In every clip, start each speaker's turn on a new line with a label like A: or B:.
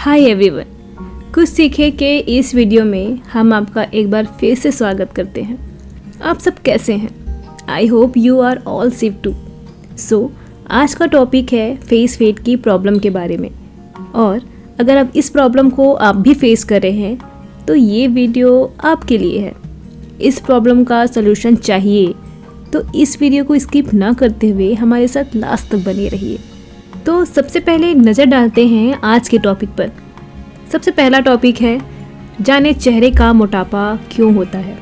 A: Hi everyone, कुछ सीखे के इस वीडियो में हम आपका एक बार फिर से स्वागत करते हैं। आप सब कैसे हैं? I hope you are all safe too. So आज का टॉपिक है फेस फेड की प्रॉब्लम के बारे में। और अगर आप इस प्रॉब्लम को आप भी फेस कर रहे हैं तो ये वीडियो आपके लिए है। इस प्रॉब्लम का सलूशन चाहिए तो इस वीडियो को स्किप ना करते हुए हमारे साथ लास्ट तक बने रहिए। तो सबसे पहले नज़र डालते हैं आज के टॉपिक पर। सबसे पहला टॉपिक है जाने चेहरे का मोटापा क्यों होता है।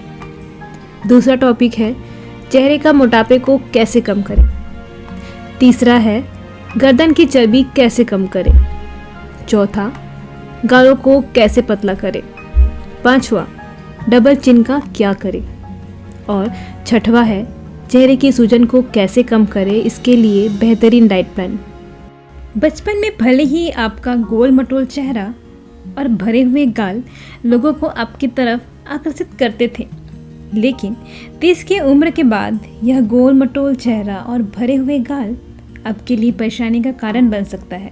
A: दूसरा टॉपिक है चेहरे का मोटापे को कैसे कम करें। तीसरा है गर्दन की चर्बी कैसे कम करें। चौथा गालों को कैसे पतला करें। पांचवा डबल चिन का क्या करें। और छठवा है चेहरे की सूजन को कैसे कम करें, इसके लिए बेहतरीन डाइट प्लान। बचपन में भले ही आपका गोल मटोल चेहरा और भरे हुए गाल लोगों को आपकी तरफ आकर्षित करते थे, लेकिन 30 की उम्र के बाद यह गोल मटोल चेहरा और भरे हुए गाल आपके लिए परेशानी का कारण बन सकता है।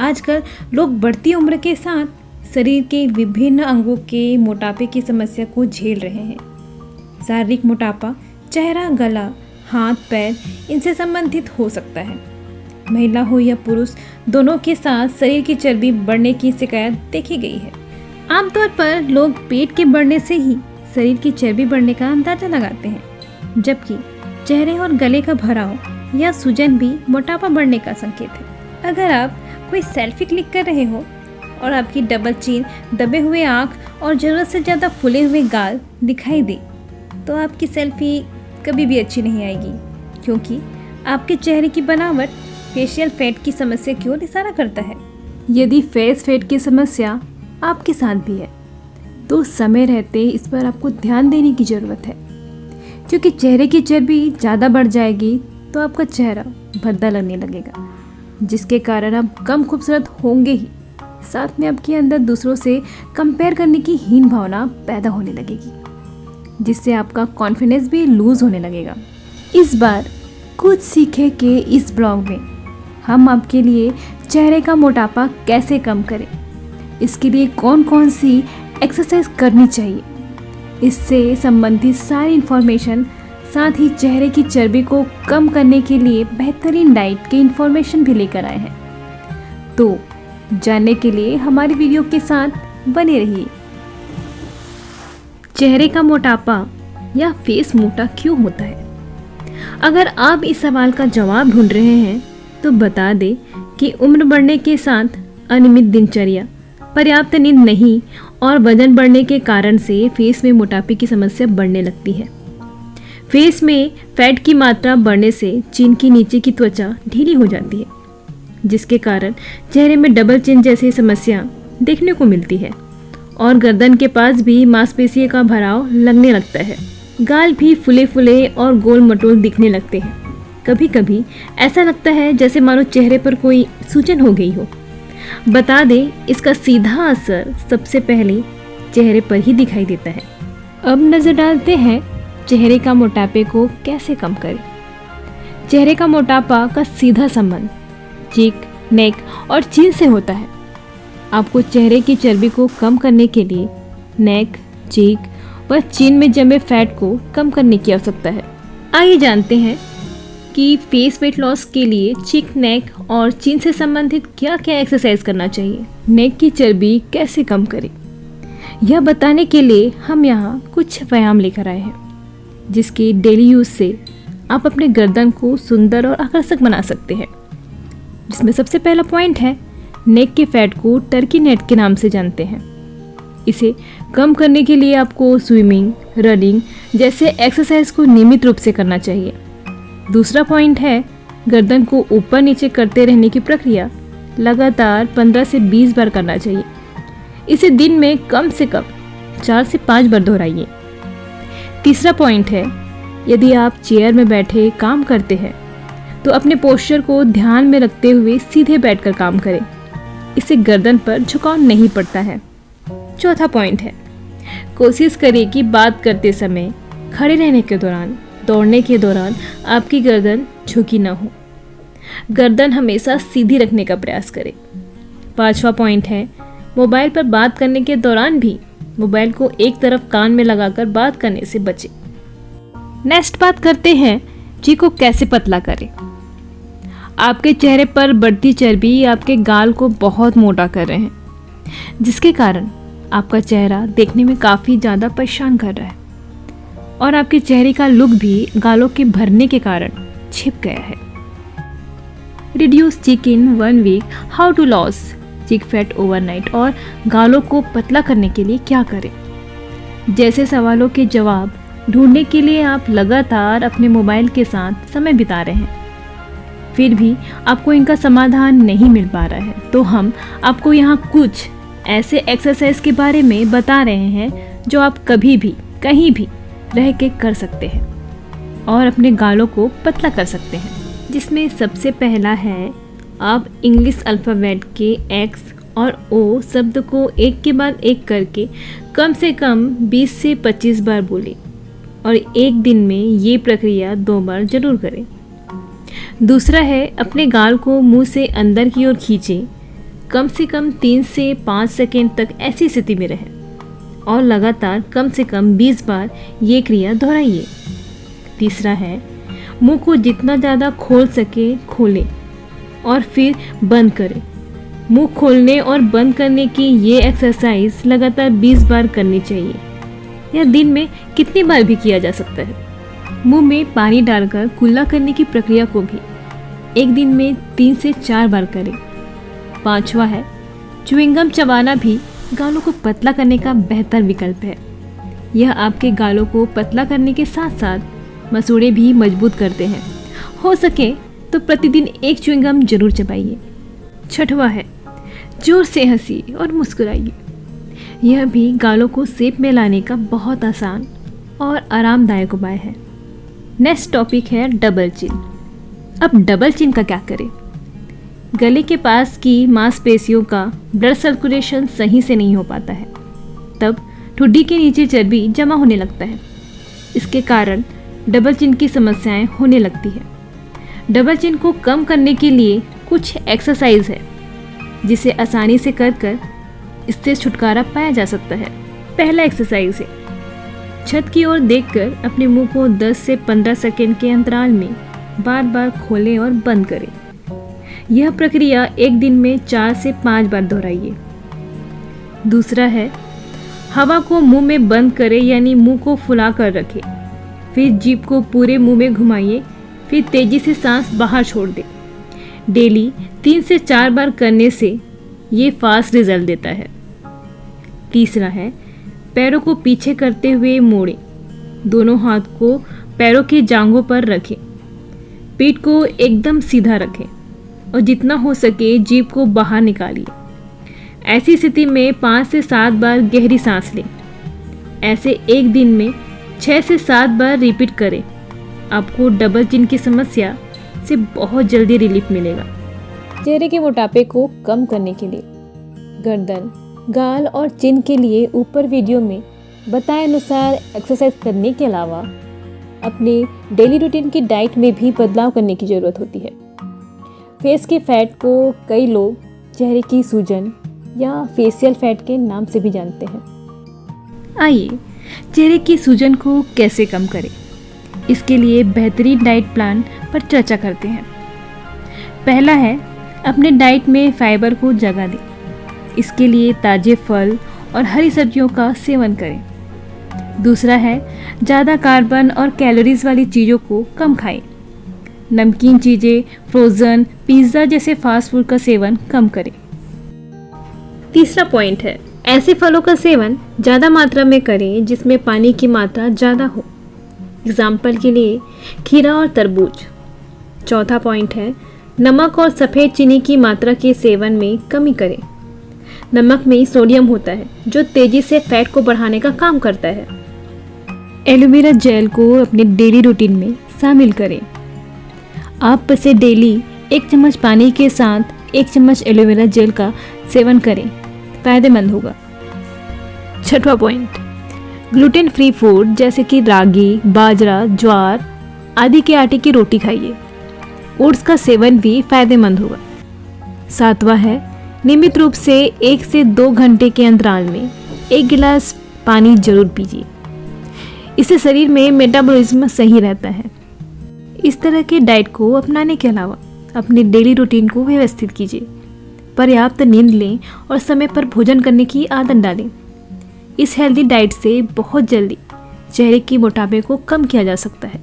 A: आजकल लोग बढ़ती उम्र के साथ शरीर के विभिन्न अंगों के मोटापे की समस्या को झेल रहे हैं। शारीरिक मोटापा चेहरा, गला, हाथ, पैर इनसे संबंधित हो सकता है। महिला हो या पुरुष, दोनों के साथ शरीर की चर्बी बढ़ने की शिकायत देखी गई है। आमतौर पर लोग पेट के बढ़ने से ही शरीर की चर्बी बढ़ने का अंदाजा लगाते हैं, जबकि चेहरे और गले का भराव या सूजन भी मोटापा बढ़ने का संकेत है। अगर आप कोई सेल्फी क्लिक कर रहे हो और आपकी डबल चीन, दबे हुए आँख और ज़रूरत से ज़्यादा फूले हुए गाल दिखाई दे तो आपकी सेल्फी कभी भी अच्छी नहीं आएगी, क्योंकि आपके चेहरे की बनावट फेशियल फैट की समस्या की ओर इशारा करता है। यदि फेस फैट की समस्या आपके साथ भी है तो समय रहते इस पर आपको ध्यान देने की ज़रूरत है, क्योंकि चेहरे की चर्बी ज़्यादा बढ़ जाएगी तो आपका चेहरा भद्दा लगने लगेगा, जिसके कारण आप कम खूबसूरत होंगे ही, साथ में आपके अंदर दूसरों से कंपेयर करने की हीन भावना पैदा होने लगेगी, जिससे आपका कॉन्फिडेंस भी लूज़ होने लगेगा। इस बार कुछ सीखे के इस ब्लॉग में हम आपके लिए चेहरे का मोटापा कैसे कम करें, इसके लिए कौन कौन सी एक्सरसाइज करनी चाहिए, इससे संबंधित सारी इन्फॉर्मेशन, साथ ही चेहरे की चर्बी को कम करने के लिए बेहतरीन डाइट के इन्फॉर्मेशन भी लेकर आए हैं। तो जानने के लिए हमारी वीडियो के साथ बने रहिए। चेहरे का मोटापा या फेस मोटा क्यों होता है? अगर आप इस सवाल का जवाब ढूंढ रहे हैं तो बता दें कि उम्र बढ़ने के साथ अनियमित दिनचर्या, पर्याप्त नींद नहीं और वजन बढ़ने के कारण से फेस में मोटापे की समस्या बढ़ने लगती है। फेस में फैट की मात्रा बढ़ने से चिन की नीचे की त्वचा ढीली हो जाती है, जिसके कारण चेहरे में डबल चिन जैसी समस्या देखने को मिलती है और गर्दन के पास भी मांसपेशियों का भराव लगने लगता है। गाल भी फुले फुले और गोल मटोल दिखने लगते हैं। कभी कभी ऐसा लगता है जैसे मानो चेहरे पर कोई सूजन हो गई हो। बता दें, इसका सीधा असर सबसे पहले चेहरे पर ही दिखाई देता है। अब नज़र डालते हैं चेहरे का मोटापे को कैसे कम करें। चेहरे का मोटापा का सीधा संबंध चीक, नेक और चीन से होता है। आपको चेहरे की चर्बी को कम करने के लिए नेक, चीक व चीन में जमे फैट को कम करने की आवश्यकता है। आइए जानते हैं कि फेस वेट लॉस के लिए चीक, नेक और चीन से संबंधित क्या क्या एक्सरसाइज करना चाहिए। नेक की चर्बी कैसे कम करें, यह बताने के लिए हम यहाँ कुछ व्यायाम लेकर आए हैं, जिसके डेली यूज से आप अपने गर्दन को सुंदर और आकर्षक बना सकते हैं। जिसमें सबसे पहला पॉइंट है नेक के फैट को टर्की नेट के नाम से जानते हैं। इसे कम करने के लिए आपको स्विमिंग, रनिंग जैसे एक्सरसाइज को नियमित रूप से करना चाहिए। दूसरा पॉइंट है गर्दन को ऊपर नीचे करते रहने की प्रक्रिया लगातार 15 से 20 बार करना चाहिए। इसे दिन में कम से कम 4 से 5 बार दोहराइए। तीसरा पॉइंट है यदि आप चेयर में बैठे काम करते हैं तो अपने पोस्चर को ध्यान में रखते हुए सीधे बैठकर काम करें। इससे गर्दन पर झुकाव नहीं पड़ता है। चौथा पॉइंट है कोशिश करें कि बात करते समय, खड़े रहने के दौरान, दौड़ने के दौरान आपकी गर्दन झुकी ना हो। गर्दन हमेशा सीधी रखने का प्रयास करें। 5वां पॉइंट है मोबाइल पर बात करने के दौरान भी मोबाइल को एक तरफ कान में लगाकर बात करने से बचें। नेक्स्ट बात करते हैं जी को कैसे पतला करें। आपके चेहरे पर बढ़ती चर्बी आपके गाल को बहुत मोटा कर रहे हैं, जिसके कारण आपका चेहरा देखने में काफ़ी ज़्यादा परेशान कर रहा है और आपके चेहरे का लुक भी गालों के भरने के कारण छिप गया है। रिड्यूस चिक इन 1 वीक, हाउ टू लॉस चिक फैट ओवरनाइट और गालों को पतला करने के लिए क्या करें, जैसे सवालों के जवाब ढूंढने के लिए आप लगातार अपने मोबाइल के साथ समय बिता रहे हैं, फिर भी आपको इनका समाधान नहीं मिल पा रहा है, तो हम आपको यहाँ कुछ ऐसे एक्सरसाइज के बारे में बता रहे हैं जो आप कभी भी कहीं भी रह के कर सकते हैं और अपने गालों को पतला कर सकते हैं। जिसमें सबसे पहला है आप इंग्लिश अल्फ़ाबेट के एक्स और ओ शब्द को एक के बाद एक करके कम से कम 20 से 25 बार बोलें और एक दिन में ये प्रक्रिया 2 बार जरूर करें। दूसरा है अपने गाल को मुंह से अंदर की ओर खींचें, कम से कम 3 से 5 सेकेंड तक ऐसी स्थिति में रहें और लगातार कम से कम 20 बार ये क्रिया दोहराइए। तीसरा है मुंह को जितना ज़्यादा खोल सके खोलें और फिर बंद करें। मुंह खोलने और बंद करने की ये एक्सरसाइज लगातार 20 बार करनी चाहिए या दिन में कितनी बार भी किया जा सकता है। मुंह में पानी डालकर कुल्ला करने की प्रक्रिया को भी एक दिन में 3 से 4 बार करें। 5वां है च्युइंगम चबाना भी गालों को पतला करने का बेहतर विकल्प है। यह आपके गालों को पतला करने के साथ साथ मसूड़े भी मजबूत करते हैं। हो सके तो प्रतिदिन एक च्युइंगम जरूर चबाइए। 6वां है जोर से हंसी और मुस्कुराइए। यह भी गालों को शेप में लाने का बहुत आसान और आरामदायक उपाय है। नेक्स्ट टॉपिक है डबल चिन। अब डबल चिन का क्या करें? गले के पास की मांसपेशियों का ब्लड सर्कुलेशन सही से नहीं हो पाता है, तब ठुड्डी के नीचे चर्बी जमा होने लगता है। इसके कारण डबल चिन की समस्याएं होने लगती है। डबल चिन को कम करने के लिए कुछ एक्सरसाइज है जिसे आसानी से कर इससे छुटकारा पाया जा सकता है। पहला एक्सरसाइज है छत की ओर देखकर अपने मुंह को 10 से 15 सेकंड के अंतराल में बार बार खोलें और बंद करें। यह प्रक्रिया एक दिन में 4 से 5 बार दोहराइए। दूसरा है हवा को मुंह में बंद करें, यानी मुंह को फुला कर रखें, फिर जीभ को पूरे मुंह में घुमाइए, फिर तेजी से सांस बाहर छोड़ दें। डेली 3 से 4 बार करने से ये फास्ट रिजल्ट देता है। तीसरा है पैरों को पीछे करते हुए मोड़ें, दोनों हाथ को पैरों के जांघों पर रखें, पीठ को एकदम सीधा रखें और जितना हो सके जीभ को बाहर निकालिए। ऐसी स्थिति में 5 से 7 बार गहरी सांस लें। ऐसे एक दिन में 6 से 7 बार रिपीट करें। आपको डबल चिन की समस्या से बहुत जल्दी रिलीफ मिलेगा। चेहरे के मोटापे को कम करने के लिए गर्दन, गाल और चिन के लिए ऊपर वीडियो में बताए अनुसार एक्सरसाइज करने के अलावा अपने डेली रूटीन की डाइट में भी बदलाव करने की ज़रूरत होती है। फेस के फैट को कई लोग चेहरे की सूजन या फेशियल फैट के नाम से भी जानते हैं। आइए चेहरे की सूजन को कैसे कम करें, इसके लिए बेहतरीन डाइट प्लान पर चर्चा करते हैं। पहला है अपने डाइट में फाइबर को जगह दें। इसके लिए ताज़े फल और हरी सब्जियों का सेवन करें। दूसरा है ज़्यादा कार्बन और कैलोरीज वाली चीज़ों को कम खाएं। नमकीन चीज़ें, फ्रोज़न, पिज़्ज़ा जैसे फास्ट फूड का सेवन कम करें। तीसरा पॉइंट है ऐसे फलों का सेवन ज़्यादा मात्रा में करें जिसमें पानी की मात्रा ज़्यादा हो। एग्जाम्पल के लिए खीरा और तरबूज। चौथा पॉइंट है नमक और सफ़ेद चीनी की मात्रा के सेवन में कमी करें। नमक में सोडियम होता है जो तेज़ी से फैट को बढ़ाने का काम करता है। एलोवेरा जेल को अपने डेली रूटीन में शामिल करें। आप बस डेली 1 चम्मच पानी के साथ 1 चम्मच एलोवेरा जेल का सेवन करें, फ़ायदेमंद होगा। छठवां पॉइंट ग्लूटेन फ्री फूड जैसे कि रागी, बाजरा, ज्वार आदि के आटे की रोटी खाइए। ओट्स का सेवन भी फ़ायदेमंद होगा। सातवां है नियमित रूप से 1 से 2 घंटे के अंतराल में 1 गिलास पानी जरूर पीजिए। इससे शरीर में मेटाबॉलिज्म सही रहता है। इस तरह के डाइट को अपनाने के अलावा अपने डेली रूटीन को व्यवस्थित कीजिए। पर्याप्त नींद लें और समय पर भोजन करने की आदत डालें। इस हेल्दी डाइट से बहुत जल्दी चेहरे की मोटापे को कम किया जा सकता है।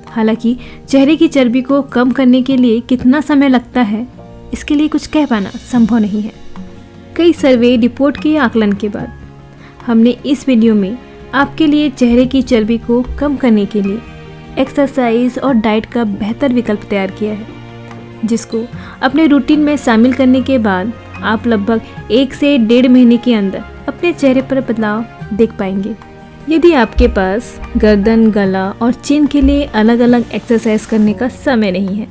A: हालांकि चेहरे की चर्बी को कम करने के लिए कितना समय लगता है, इसके लिए कुछ कह पाना संभव नहीं है। कई सर्वे रिपोर्ट के आकलन के बाद हमने इस वीडियो में आपके लिए चेहरे की चर्बी को कम करने के लिए एक्सरसाइज और डाइट का बेहतर विकल्प तैयार किया है, जिसको अपने रूटीन में शामिल करने के बाद आप लगभग 1 से 1.5 महीने के अंदर अपने चेहरे पर बदलाव देख पाएंगे। यदि आपके पास गर्दन, गला और चिन के लिए अलग अलग एक्सरसाइज करने का समय नहीं है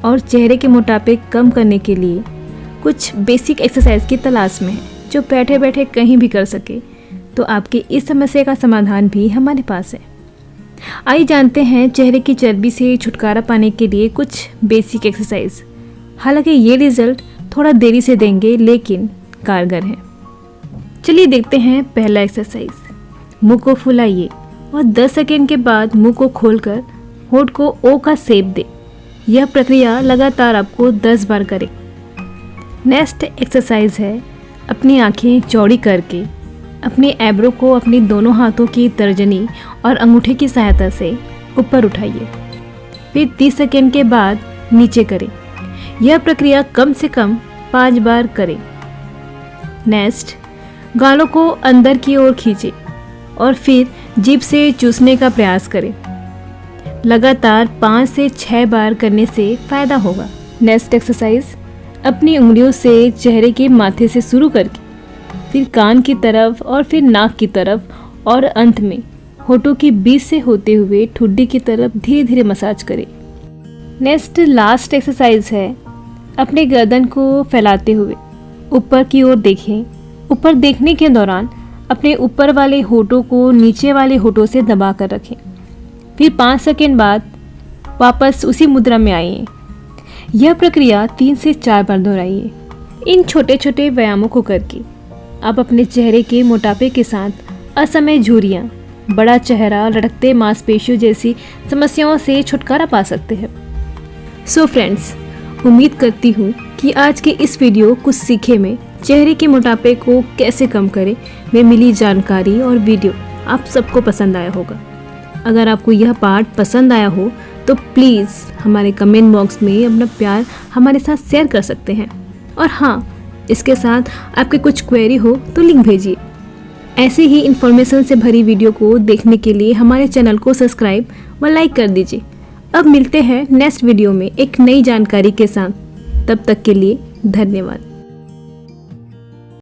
A: और चेहरे के मोटापे कम करने के लिए कुछ बेसिक एक्सरसाइज की तलाश में है जो बैठे बैठे कहीं भी कर सके, तो आपकी इस समस्या का समाधान भी हमारे पास है। आइए जानते हैं चेहरे की चर्बी से छुटकारा पाने के लिए कुछ बेसिक एक्सरसाइज। हालांकि ये रिजल्ट थोड़ा देरी से देंगे, लेकिन कारगर है। चलिए देखते हैं पहला एक्सरसाइज। मुंह को फुलाइए और 10 सेकेंड के बाद मुंह को खोलकर होंठ को ओ का शेप दे। यह प्रक्रिया लगातार आपको 10 बार करें। नेक्स्ट एक्सरसाइज है, अपनी आंखें चौड़ी करके अपने एब्रो को अपने दोनों हाथों की तर्जनी और अंगूठे की सहायता से ऊपर उठाइए। फिर 30 सेकेंड के बाद नीचे करें। यह प्रक्रिया कम से कम 5 बार करें। नेक्स्ट, गालों को अंदर की ओर खींचें और फिर जीभ से चूसने का प्रयास करें। लगातार 5 से 6 बार करने से फ़ायदा होगा। नेक्स्ट एक्सरसाइज, अपनी उंगलियों से चेहरे के माथे से शुरू करके फिर कान की तरफ और फिर नाक की तरफ और अंत में होठों के बीच से होते हुए ठुड्डी की तरफ धीरे धीरे मसाज करें। नेक्स्ट लास्ट एक्सरसाइज है, अपने गर्दन को फैलाते हुए ऊपर की ओर देखें। ऊपर देखने के दौरान अपने ऊपर वाले होठों को नीचे वाले होठों से दबा कर रखें। फिर 5 सेकेंड बाद वापस उसी मुद्रा में आइए। यह प्रक्रिया 3 से 4 बार दोहराइए। इन छोटे छोटे व्यायामों को करके आप अपने चेहरे के मोटापे के साथ असमय झुर्रियाँ, बड़ा चेहरा, लटकते मांसपेशियों जैसी समस्याओं से छुटकारा पा सकते हैं। सो फ्रेंड्स, उम्मीद करती हूँ कि आज के इस वीडियो कुछ सीखे में चेहरे के मोटापे को कैसे कम करें में मिली जानकारी और वीडियो आप सबको पसंद आया होगा। अगर आपको यह पार्ट पसंद आया हो तो प्लीज़ हमारे कमेंट बॉक्स में अपना प्यार हमारे साथ शेयर कर सकते हैं। और हाँ, इसके साथ आपके कुछ क्वेरी हो तो लिंक भेजिए। ऐसे ही इन्फॉर्मेशन से भरी वीडियो को देखने के लिए हमारे चैनल को सब्सक्राइब व लाइक कर दीजिए। अब मिलते हैं नेक्स्ट वीडियो में एक नई जानकारी के साथ। तब तक के लिए धन्यवाद।